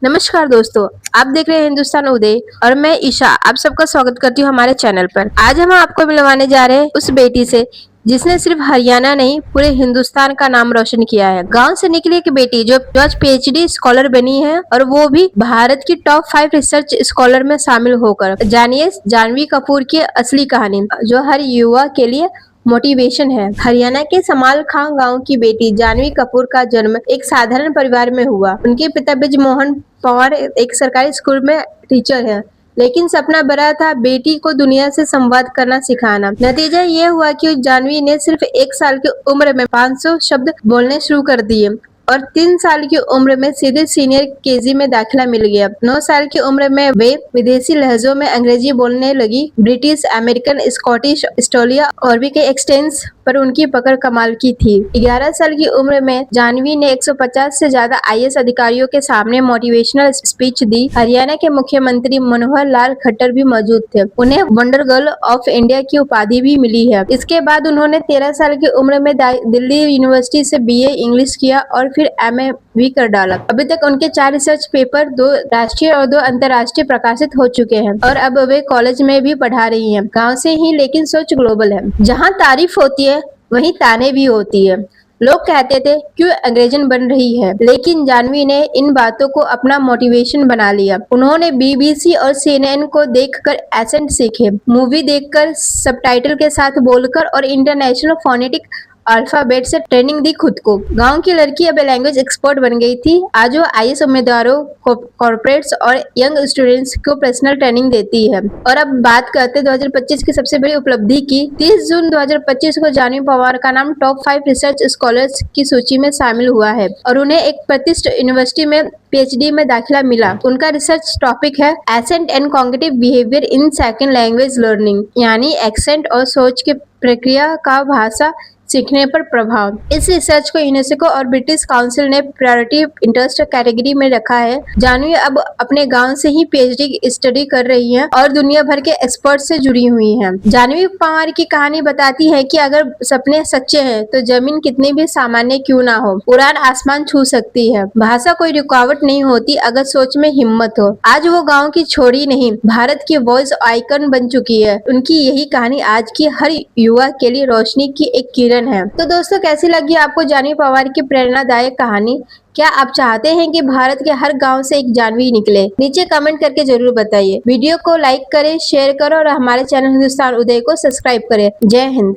नमस्कार दोस्तों, आप देख रहे हैं हिंदुस्तान उदय और मैं ईशा आप सबका स्वागत करती हूँ हमारे चैनल पर। आज हम आपको मिलवाने जा रहे हैं उस बेटी से जिसने सिर्फ हरियाणा नहीं पूरे हिंदुस्तान का नाम रोशन किया है। गांव से निकली एक बेटी जो आज पीएचडी स्कॉलर बनी है और वो भी भारत की टॉप 5 रिसर्च स्कॉलर में शामिल होकर। जानिए जानवी कपूर की असली कहानी जो हर युवा के लिए मोटिवेशन है। हरियाणा के समाल खां गांव की बेटी जानवी कपूर का जन्म एक साधारण परिवार में हुआ। उनके पिता ब्रिजमोहन पवार एक सरकारी स्कूल में टीचर है, लेकिन सपना बड़ा था बेटी को दुनिया से संवाद करना सिखाना। नतीजा ये हुआ कि जानवी ने सिर्फ 1 साल की उम्र में 500 शब्द बोलने शुरू कर दिए और 3 साल की उम्र में सीधे सीनियर केजी में दाखिला मिल गया। 9 साल की उम्र में वे विदेशी लहजों में अंग्रेजी बोलने लगी। ब्रिटिश, अमेरिकन, स्कॉटिश, ऑस्ट्रेलिया और भी कई एक्सेंट्स पर उनकी पकड़ कमाल की थी। 11 साल की उम्र में जानवी ने 150 से ज्यादा आईएएस अधिकारियों के सामने मोटिवेशनल स्पीच दी। हरियाणा के मुख्यमंत्री मनोहर लाल खट्टर भी मौजूद थे। उन्हें वंडर गर्ल ऑफ इंडिया की उपाधि भी मिली है। इसके बाद उन्होंने 13 साल की उम्र में दिल्ली यूनिवर्सिटी से बीए इंग्लिश किया और फिर एमए भी कर डाला। अभी तक उनके 4 रिसर्च पेपर 2 राष्ट्रीय और 2 अंतर्राष्ट्रीय प्रकाशित हो चुके हैं और अब वे कॉलेज में भी पढ़ा रही हैं। गांव से ही लेकिन सोच ग्लोबल है। जहां तारीफ होती है वहीं ताने भी होती है। लोग कहते थे क्यों अंग्रेजन बन रही है, लेकिन जानवी ने इन बातों को अपना मोटिवेशन बना लिया। उन्होंने बीबीसी और सीएनएन को देखकर एसेंट सीखे, मूवी देखकर, सबटाइटल के साथ बोलकर और इंटरनेशनल फोनेटिक अल्फाबेट से ट्रेनिंग दी खुद को। गांव की लड़की अब लैंग्वेज एक्सपर्ट बन गई थी। आज वो आईएएस उम्मीदवारों, कॉर्पोरेट्स और यंग स्टूडेंट्स को पर्सनल ट्रेनिंग देती है। और अब बात करते 2025 की सबसे बड़ी उपलब्धि की। 30 जून 2025 को जानवी पवार का नाम टॉप 5 रिसर्च स्कॉलर्स की सूची में शामिल हुआ है और उन्हें एक प्रतिष्ठित यूनिवर्सिटी में पीएचडी में दाखिला मिला। उनका रिसर्च टॉपिक है accent and cognitive behaviour in second language learning, यानी एक्सेंट और सोच की प्रक्रिया का भाषा सीखने पर प्रभाव। इस रिसर्च को यूनेस्को और ब्रिटिश काउंसिल ने प्रायोरिटी इंटरेस्ट कैटेगरी में रखा है। जानवी अब अपने गांव से ही पीएचडी स्टडी कर रही हैं और दुनिया भर के एक्सपर्ट से जुड़ी हुई हैं। जानवी पवार की कहानी बताती है कि अगर सपने सच्चे हैं तो जमीन कितनी भी सामान्य क्यों ना हो, उड़ान आसमान छू सकती है। भाषा कोई रुकावट नहीं होती अगर सोच में हिम्मत हो। आज वो गाँव की छोड़ी नहीं, भारत की वॉइस आइकन बन चुकी है। उनकी यही कहानी आज की हर युवा के लिए रोशनी की एक किरण है। तो दोस्तों, कैसी लगी आपको जानवी पवार की प्रेरणादायक कहानी? क्या आप चाहते हैं कि भारत के हर गांव से एक जानवी निकले? नीचे कमेंट करके जरूर बताइए। वीडियो को लाइक करें, शेयर करें और हमारे चैनल हिंदुस्तान उदय को सब्सक्राइब करें। जय हिंद।